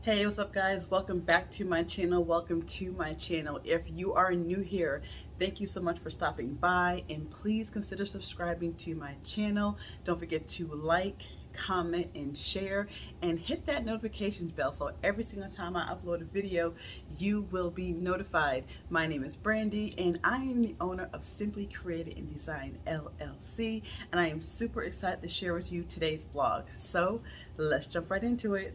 Hey, what's up guys? Welcome back to my channel. Welcome to my channel. If you are new here, thank you so much for stopping by, and please consider subscribing to my channel. Don't forget to like, comment, and share, and hit that notifications bell so every single time I upload a video, you will be notified. My name is Brandy, and I am the owner of Simply Created and Design LLC, and I am super excited to share with you today's vlog. So let's jump right into it.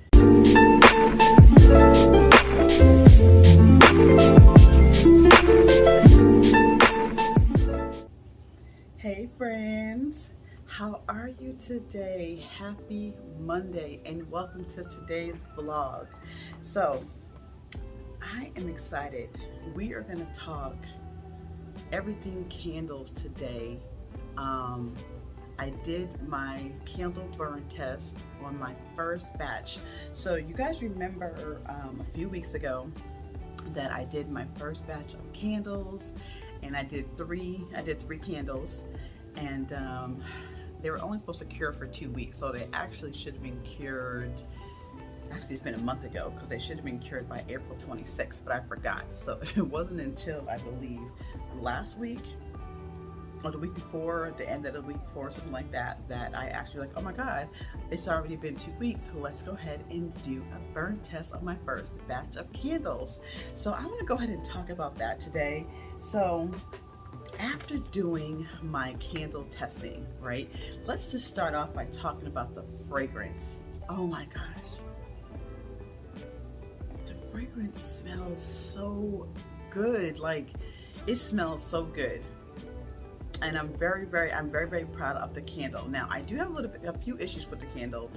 Hey friends, how are you today? Happy Monday and welcome to today's vlog. So I am excited. We are going to talk everything candles today. I did my candle burn test on my first batch. So you guys remember a few weeks ago that I did my first batch of candles, and I did three candles, and they were only supposed to cure for 2 weeks, so they actually should have been cured. Actually, it's been a month ago because they should have been cured by April 26th, but I forgot. So it wasn't until I believe last week or the week before, the end of the week before, something like that, that I actually like, oh my God, it's already been 2 weeks. Let's go ahead and do a burn test of my first batch of candles. So I'm gonna go ahead and talk about that today. So after doing my candle testing, right, let's just start off by talking about the fragrance. Oh my gosh. The fragrance smells so good. Like, it smells so good. And I'm very proud of the candle. Now, I do have a few issues with the candle,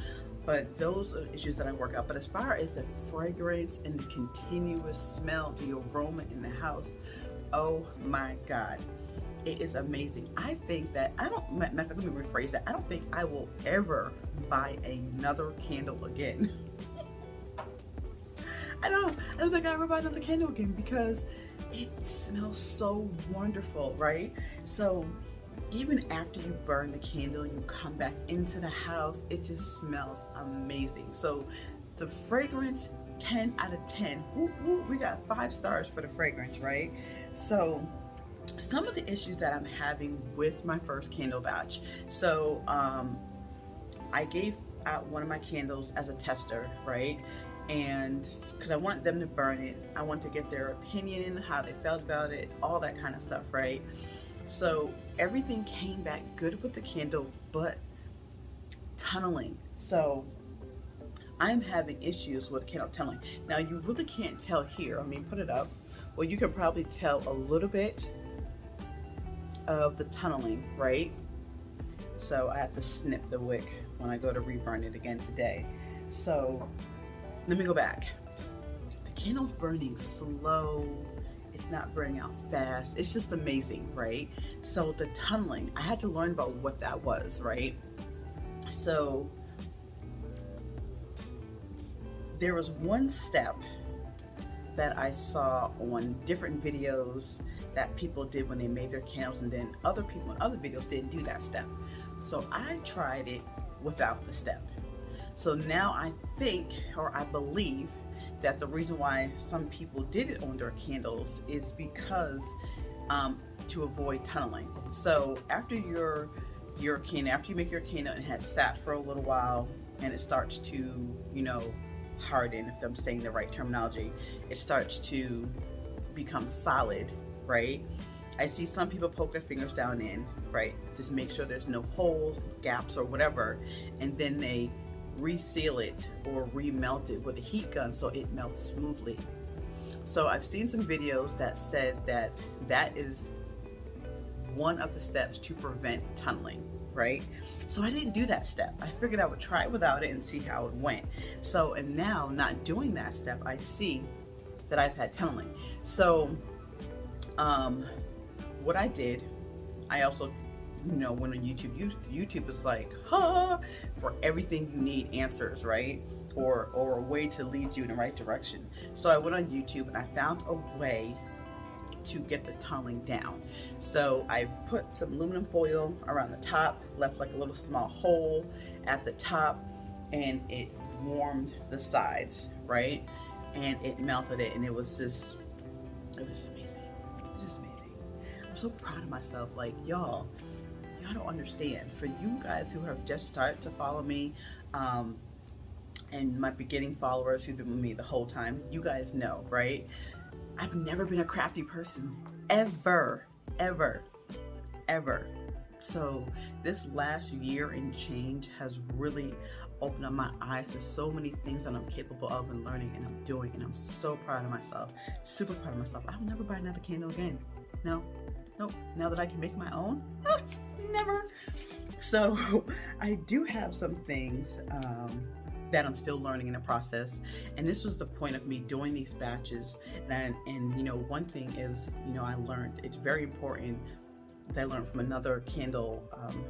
but those are issues that I work out. But as far as the fragrance and the continuous smell, the aroma in the house, oh my God, it is amazing. I think that let me rephrase that. I don't think I will ever buy another candle again. I don't think I'll ever buy another candle again because it smells so wonderful, right? So even after you burn the candle, you come back into the house, it just smells amazing. So the fragrance, 10 out of 10. We got 5 stars for the fragrance, right? So some of the issues that I'm having with my first candle batch. So I gave out one of my candles as a tester, right? And because I want them to burn it, I want to get their opinion, how they felt about it, all that kind of stuff, right? So everything came back good with the candle, but tunneling. So I'm having issues with candle tunneling. Now you really can't tell here. I mean, put it up. Well, you can probably tell a little bit of the tunneling, right? So I have to snip the wick when I go to reburn it again today. So let me go back. The candle's burning slow. It's not burning out fast. It's just amazing, right? So the tunneling, I had to learn about what that was, right? So there was one step that I saw on different videos that people did when they made their candles, and then other people in other videos didn't do that step. So I tried it without the step. So now I think, or I believe, that the reason why some people did it on their candles is because to avoid tunneling. So after your candle, after you make your candle and it has sat for a little while and it starts to, harden, if I'm saying the right terminology, it starts to become solid, right? I see some people poke their fingers down in, right? Just make sure there's no holes, gaps, or whatever, and then they reseal it or remelt it with a heat gun so it melts smoothly. So I've seen some videos that said that that is one of the steps to prevent tunneling, right? So I didn't do that step. I figured I would try it without it and see how it went. So, and now not doing that step, I see that I've had tunneling. So what I did, I also went on YouTube. YouTube is like, for everything you need answers, right? Or a way to lead you in the right direction. So I went on YouTube and I found a way to get the tunneling down. So I put some aluminum foil around the top, left like a little small hole at the top, and it warmed the sides, right? And it melted it, and it was just amazing. It was just amazing. I'm so proud of myself. Like, y'all don't understand. For you guys who have just started to follow me, and my beginning followers who've been with me the whole time, you guys know, right? I've never been a crafty person, ever. So this last year and change has really opened up my eyes to so many things that I'm capable of and learning and I'm doing, and I'm so proud of myself, super proud of myself. I'll never buy another candle again. No, nope. Now that I can make my own, never. So I do have some things that I'm still learning in the process, and this was the point of me doing these batches. And you know, one thing is, you know, I learned it's very important that I learned from another candle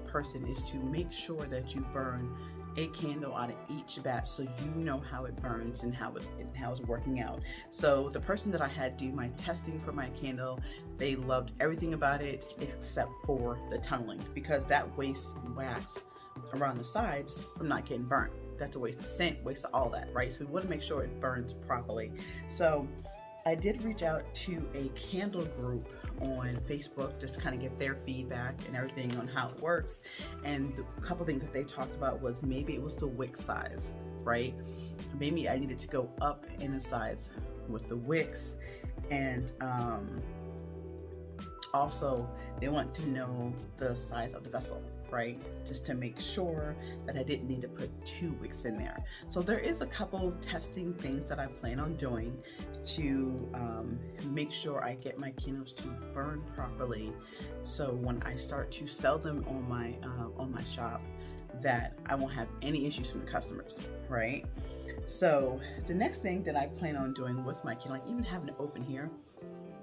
person, is to make sure that you burn a candle out of each batch, so you know how it burns and how it's working out. So the person that I had do my testing for my candle, they loved everything about it except for the tunneling, because that wastes wax around the sides from not getting burnt. That's a waste of scent, waste of all that, right? So we want to make sure it burns properly. So I did reach out to a candle group on Facebook just to kind of get their feedback and everything on how it works. And a couple things that they talked about was maybe it was the wick size, right? Maybe I needed to go up in the size with the wicks. And also they want to know the size of the vessel, right? Just to make sure that I didn't need to put 2 wicks in there. So there is a couple testing things that I plan on doing to make sure I get my candles to burn properly, so when I start to sell them on my shop, that I won't have any issues from the customers, right? So the next thing that I plan on doing with my candle, like even having it open here,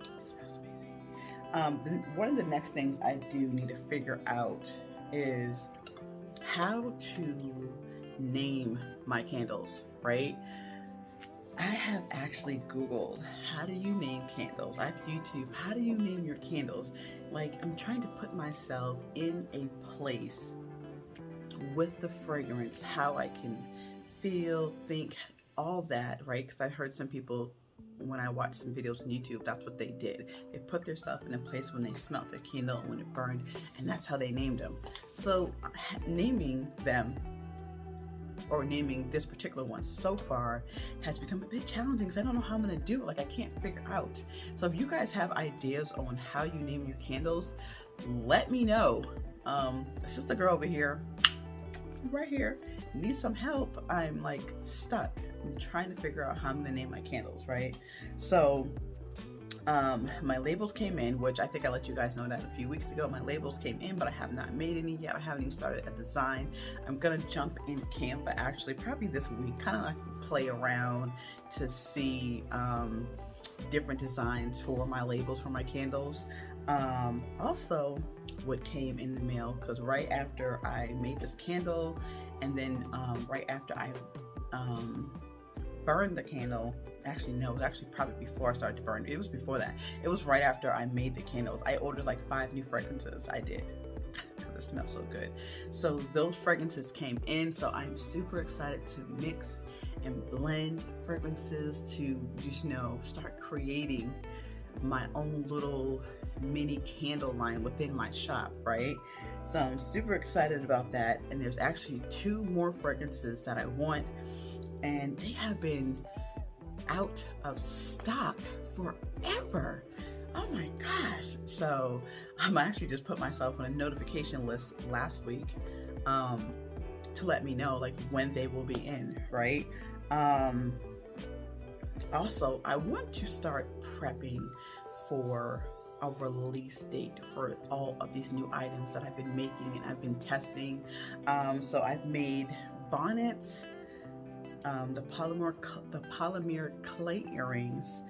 it smells amazing. One of the next things I do need to figure out is how to name my candles, right? I have actually Googled, how do you name candles? I have YouTube, how do you name your candles? Like, I'm trying to put myself in a place with the fragrance, how I can feel, think, all that, right? Because I heard some people, when I watched some videos on YouTube, that's what they did. They put themselves in a place when they smelled their candle and when it burned, and that's how they named them. So naming them, or naming this particular one so far, has become a bit challenging because I don't know how I'm going to do it. Like, I can't figure out. So if you guys have ideas on how you name your candles, let me know. Sister girl over here, right here, needs some help. I'm like stuck. I'm trying to figure out how I'm going to name my candles, right? So my labels came in, which I think I let you guys know that a few weeks ago. My labels came in, but I have not made any yet. I haven't even started a design. I'm gonna jump in Canva actually probably this week, kind of like play around to see different designs for my labels for my candles. Also, what came in the mail, because right after I made this candle, and then right after I burned the candle, actually no, it was actually probably before I started to burn. It was before that. It was right after I made the candles. I ordered like 5 new fragrances. I did. It smells so good. So those fragrances came in, so I'm super excited to mix and blend fragrances to just, you know, start creating my own little mini candle line within my shop, right? So I'm super excited about that. And there's actually 2 more fragrances that I want, and they have been out of stock forever. Oh my gosh. So I actually just put myself on a notification list last week to let me know like when they will be in, right? Also, I want to start prepping for a release date for all of these new items that I've been making and I've been testing. So I've made bonnets, the polymer clay earrings,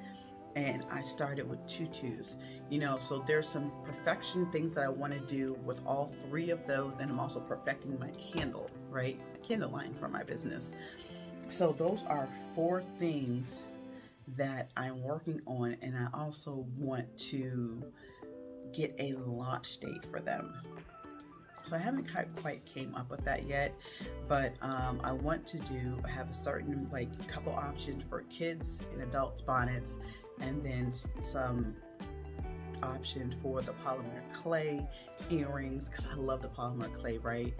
and I started with tutus, you know, so there's some perfection things that I want to do with all 3 of those, and I'm also perfecting my candle, right? A candle line for my business. So those are 4 things that I'm working on, and I also want to get a launch date for them. So I haven't quite came up with that yet, but I want to have a certain couple options for kids and adults bonnets, and then some option for the polymer clay earrings, because I love the polymer clay, right?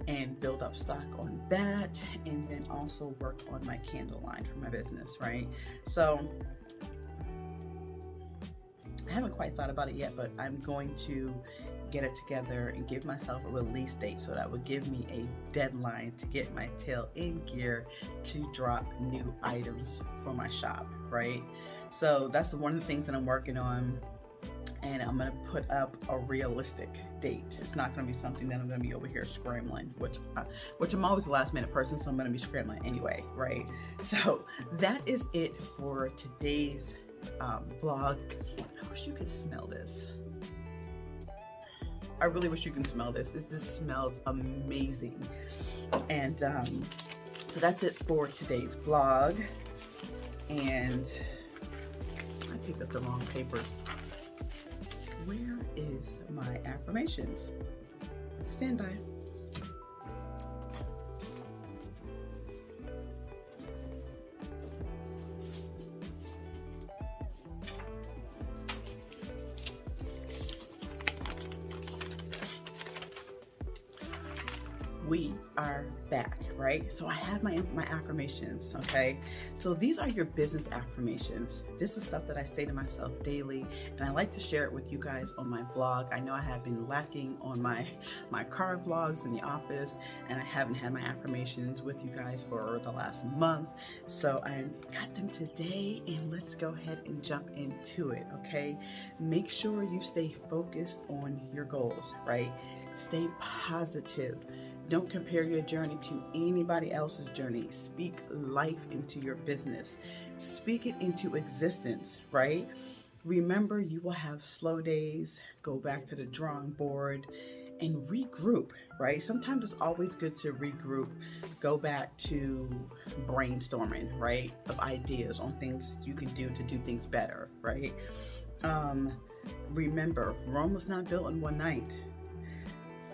And build up stock on that, and then also work on my candle line for my business, right? So I haven't quite thought about it yet, but I'm going to get it together and give myself a release date, so that would give me a deadline to get my tail in gear to drop new items for my shop, right? So that's one of the things that I'm working on, and I'm gonna put up a realistic date. It's not gonna be something that I'm gonna be over here scrambling, which I'm always a last minute person, so I'm gonna be scrambling anyway, right? So that is it for today's vlog. I wish you could smell this. I really wish you can smell this. This smells amazing. And so that's it for today's vlog. And I picked up the wrong paper. Where is my affirmations? Stand by. We are back, right? So I have my affirmations, okay? So these are your business affirmations. This is stuff that I say to myself daily, and I like to share it with you guys on my vlog. I know I have been lacking on my car vlogs in the office, and I haven't had my affirmations with you guys for the last month. So I got them today, and let's go ahead and jump into it, okay? Make sure you stay focused on your goals, right? Stay positive. Don't compare your journey to anybody else's journey. Speak life into your business. Speak it into existence, right? Remember, you will have slow days. Go back to the drawing board and regroup, right? Sometimes it's always good to regroup. Go back to brainstorming, right? Of ideas on things you can do to do things better, right? Remember, Rome was not built in one night.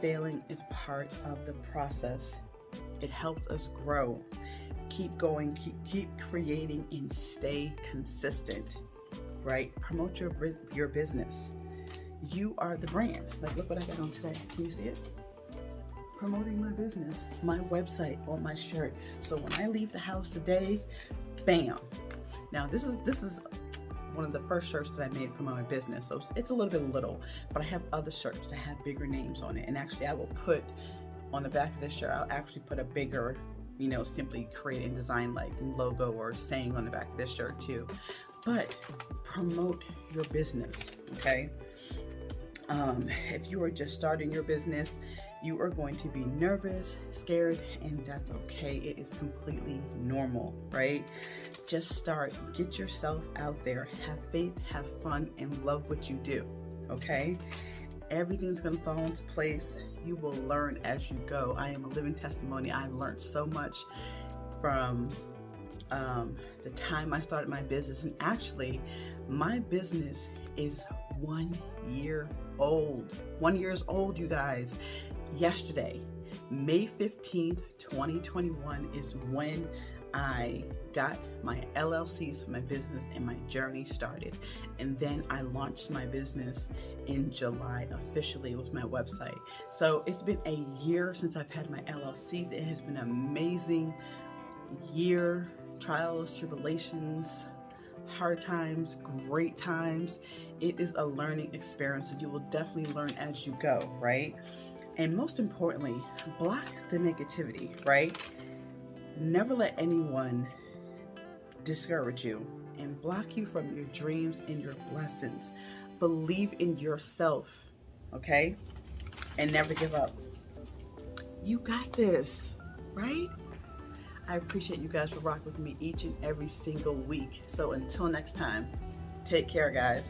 Failing is part of the process. It helps us grow. Keep going, keep creating, and stay consistent, right? Promote your business. You are the brand. Like, look what I got on today. Can you see it? Promoting my business, my website on my shirt. So when I leave the house today, bam. Now this is one of the first shirts that I made for my business, so it's a little bit little, but I have other shirts that have bigger names on it, and actually I will put on the back of this shirt, I'll actually put a bigger, simply create and design like logo or saying on the back of this shirt too. But promote your business, okay? If you are just starting your business, you are going to be nervous, scared, and that's okay. It is completely normal, right? Just start, get yourself out there, have faith, have fun, and love what you do, okay? Everything's gonna fall into place. You will learn as you go. I am a living testimony. I've learned so much from the time I started my business, and actually my business is 1 year old. 1 year old, you guys. Yesterday, May 15th, 2021 is when I got my LLCs for my business and my journey started. And then I launched my business in July officially with my website. So it's been a year since I've had my LLCs. It has been an amazing year, trials, tribulations, hard times, great times. It is a learning experience, and you will definitely learn as you go, right? And most importantly, block the negativity, right? Never let anyone discourage you and block you from your dreams and your blessings. Believe in yourself, okay? And never give up. You got this, right? I appreciate you guys for rocking with me each and every single week. So until next time, take care, guys.